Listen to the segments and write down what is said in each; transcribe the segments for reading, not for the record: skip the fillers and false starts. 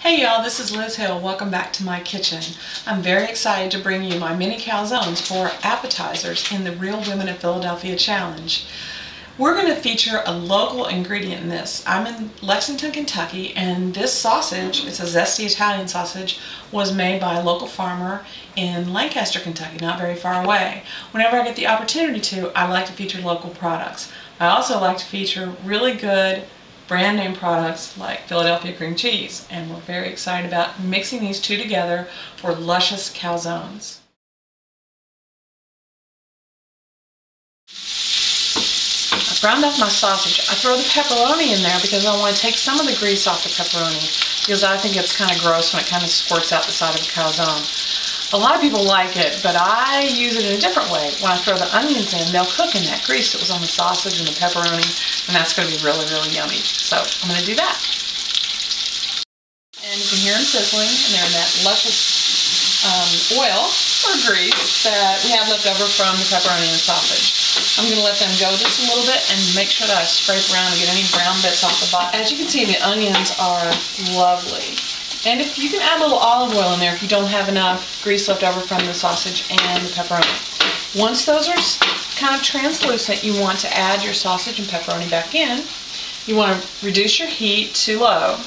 Hey y'all, this is Liz Hill. Welcome back to my kitchen. I'm very excited to bring you my mini calzones for appetizers in the Real Women of Philadelphia Challenge. We're going to feature a local ingredient in this. I'm in Lexington, Kentucky, and this sausage, it's a zesty Italian sausage, was made by a local farmer in Lancaster, Kentucky, not very far away. Whenever I get the opportunity to, I like to feature local products. I also like to feature really good brand name products like Philadelphia cream cheese, and we're very excited about mixing these two together for luscious calzones. I've browned off my sausage. I throw the pepperoni in there because I want to take some of the grease off the pepperoni, because I think it's kind of gross when it kind of squirts out the side of a calzone. A lot of people like it, but I use it in a different way. When I throw the onions in, they'll cook in that grease that was on the sausage and the pepperoni, and that's going to be really, really yummy. So I'm going to do that. And you can hear them sizzling, and they're in that luscious oil or grease that we have left over from the pepperoni and sausage. I'm going to let them go just a little bit and make sure that I scrape around and get any brown bits off the bottom. As you can see, the onions are lovely. And if you can add a little olive oil in there if you don't have enough grease left over from the sausage and the pepperoni. Once those are kind of translucent, you want to add your sausage and pepperoni back in. You want to reduce your heat to low.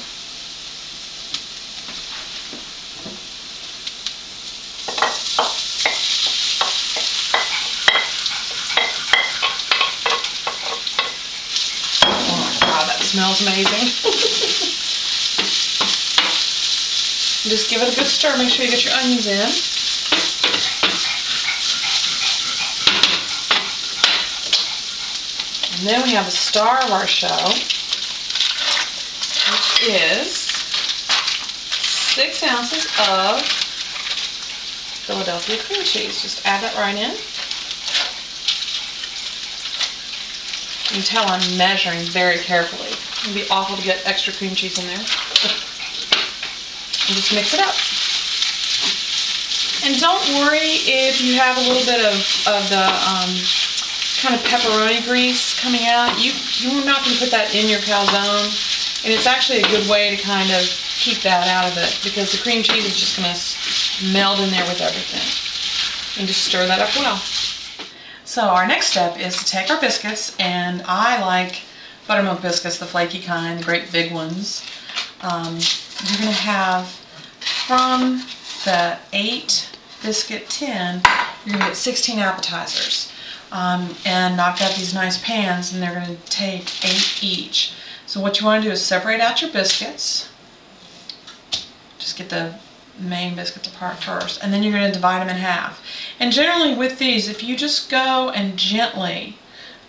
Oh my God, that smells amazing. Just give it a good stir. Make sure you get your onions in. And then we have the star of our show, which is 6 ounces of Philadelphia cream cheese. Just add that right in. You can tell I'm measuring very carefully. It would be awful to get extra cream cheese in there. And just mix it up. And don't worry if you have a little bit of the kind of pepperoni grease coming out. You're not going to put that in your calzone, and it's actually a good way to kind of keep that out of it, because the cream cheese is just going to meld in there with everything. And just stir that up well. So our next step is to take our biscuits, and I like buttermilk biscuits, the flaky kind, the great big ones. You're going to have, from the 8 biscuit tin, you're going to get 16 appetizers. And I've got these nice pans, and they're going to take 8 each. So what you want to do is separate out your biscuits. Just get the main biscuits apart first, and then you're going to divide them in half. And generally with these, if you just go and gently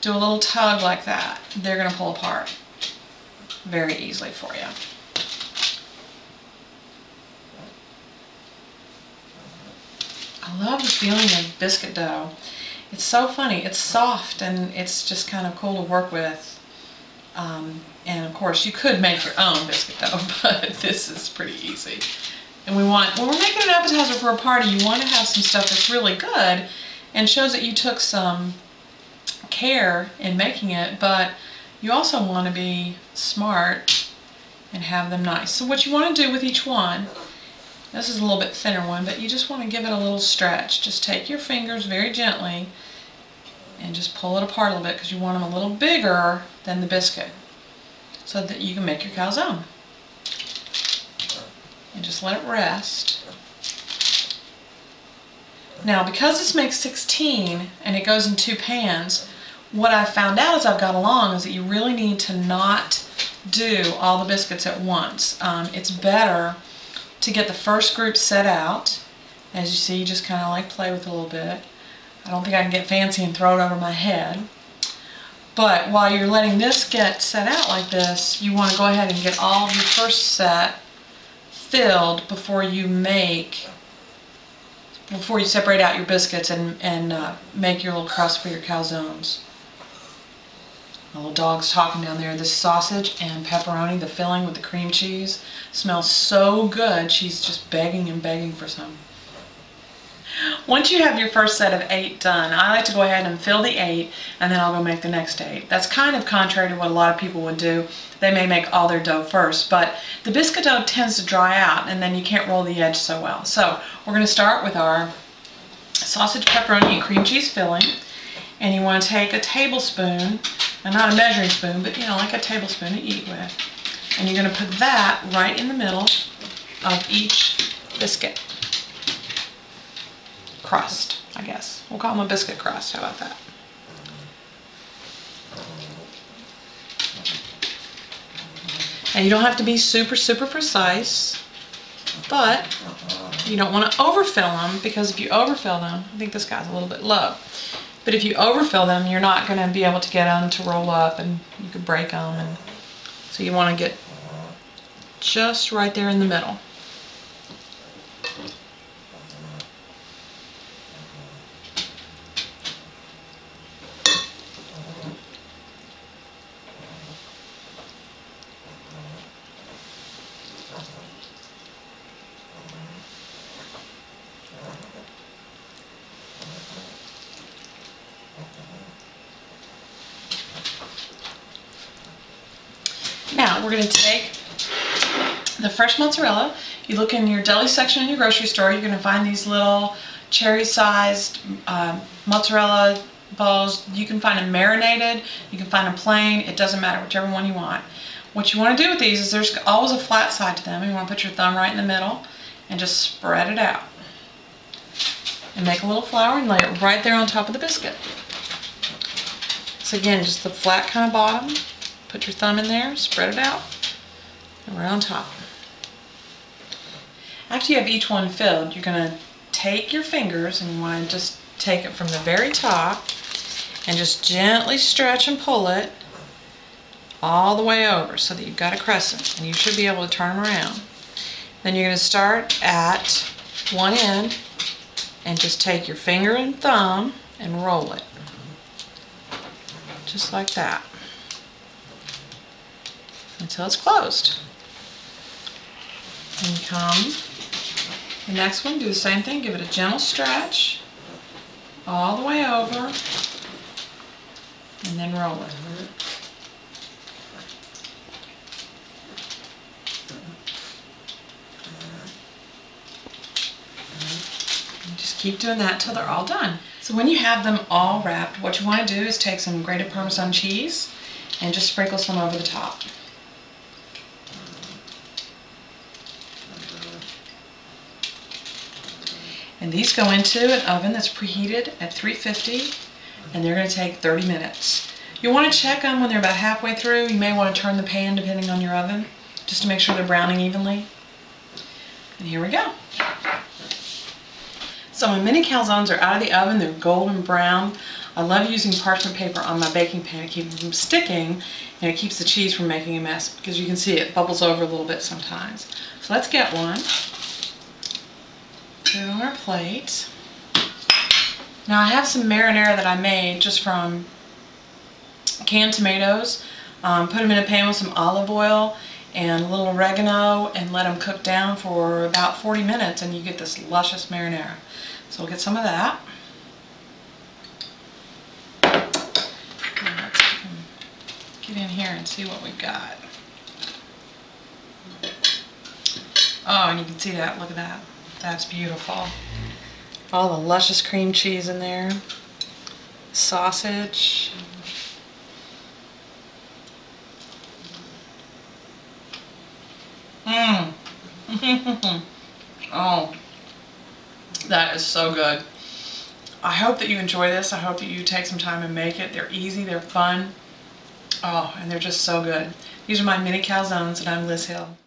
do a little tug like that, they're going to pull apart very easily for you. I love the feeling of biscuit dough. It's so funny. It's soft, and it's just kind of cool to work with. And of course, you could make your own biscuit dough, but this is pretty easy. And when we're making an appetizer for a party, you want to have some stuff that's really good and shows that you took some care in making it, but you also want to be smart and have them nice. So what you want to do with each one, this is a little bit thinner one, but you just want to give it a little stretch. Just take your fingers very gently and just pull it apart a little bit, because you want them a little bigger than the biscuit so that you can make your calzone. And just let it rest. Now, because this makes 16 and it goes in 2 pans, what I've found out as I've got along is that you really need to not do all the biscuits at once. It's better to get the first group set out. As you see, you just kind of like play with it a little bit. I don't think I can get fancy and throw it over my head. But while you're letting this get set out like this, you want to go ahead and get all of your first set filled before you separate out your biscuits and make your little crust for your calzones. My little dog's talking down there. This sausage and pepperoni, the filling with the cream cheese, smells so good. She's just begging and begging for some. Once you have your first set of 8 done, I like to go ahead and fill the 8, and then I'll go make the next 8. That's kind of contrary to what a lot of people would do. They may make all their dough first, but the biscuit dough tends to dry out, and then you can't roll the edge so well. So we're going to start with our sausage, pepperoni, and cream cheese filling. And you want to take a tablespoon, and not a measuring spoon, but like a tablespoon to eat with. And you're going to put that right in the middle of each biscuit crust, I guess. We'll call them a biscuit crust. How about that? And you don't have to be super, super precise, but you don't want to overfill them, because if you overfill them, I think this guy's a little bit low, but if you overfill them, you're not going to be able to get them to roll up, and you could break them. And so you want to get just right there in the middle. Now we're going to take the fresh mozzarella. You look in your deli section in your grocery store, you're going to find these little cherry-sized mozzarella balls. You can find them marinated, you can find them plain, it doesn't matter, whichever one you want. What you want to do with these is there's always a flat side to them. You want to put your thumb right in the middle and just spread it out. And make a little flour and lay it right there on top of the biscuit. So again, just the flat kind of bottom. Put your thumb in there, spread it out, and right on top. After you have each one filled, you're going to take your fingers, and you want to just take it from the very top and just gently stretch and pull it all the way over so that you've got a crescent, and you should be able to turn them around. Then you're going to start at one end and just take your finger and thumb and roll it. Just like that. Until it's closed. And come the next one, do the same thing, give it a gentle stretch all the way over, and then roll it. And just keep doing that till they're all done. So when you have them all wrapped, what you want to do is take some grated Parmesan cheese and just sprinkle some over the top. And these go into an oven that's preheated at 350, and they're going to take 30 minutes. You'll want to check them when they're about halfway through. You may want to turn the pan depending on your oven, just to make sure they're browning evenly. And here we go. So my mini calzones are out of the oven. They're golden brown. I love using parchment paper on my baking pan to keep them from sticking, and it keeps the cheese from making a mess, because you can see it bubbles over a little bit sometimes. So let's get one. Put it on our plate. Now I have some marinara that I made just from canned tomatoes. Put them in a pan with some olive oil and a little oregano and let them cook down for about 40 minutes, and you get this luscious marinara. So we'll get some of that. And let's get in here and see what we've got. Oh, and you can see that. Look at that. That's beautiful. All the luscious cream cheese in there. Sausage. Mmm. Oh, that is so good. I hope that you enjoy this. I hope that you take some time and make it. They're easy, they're fun. Oh, and they're just so good. These are my mini calzones, and I'm Liz Hill.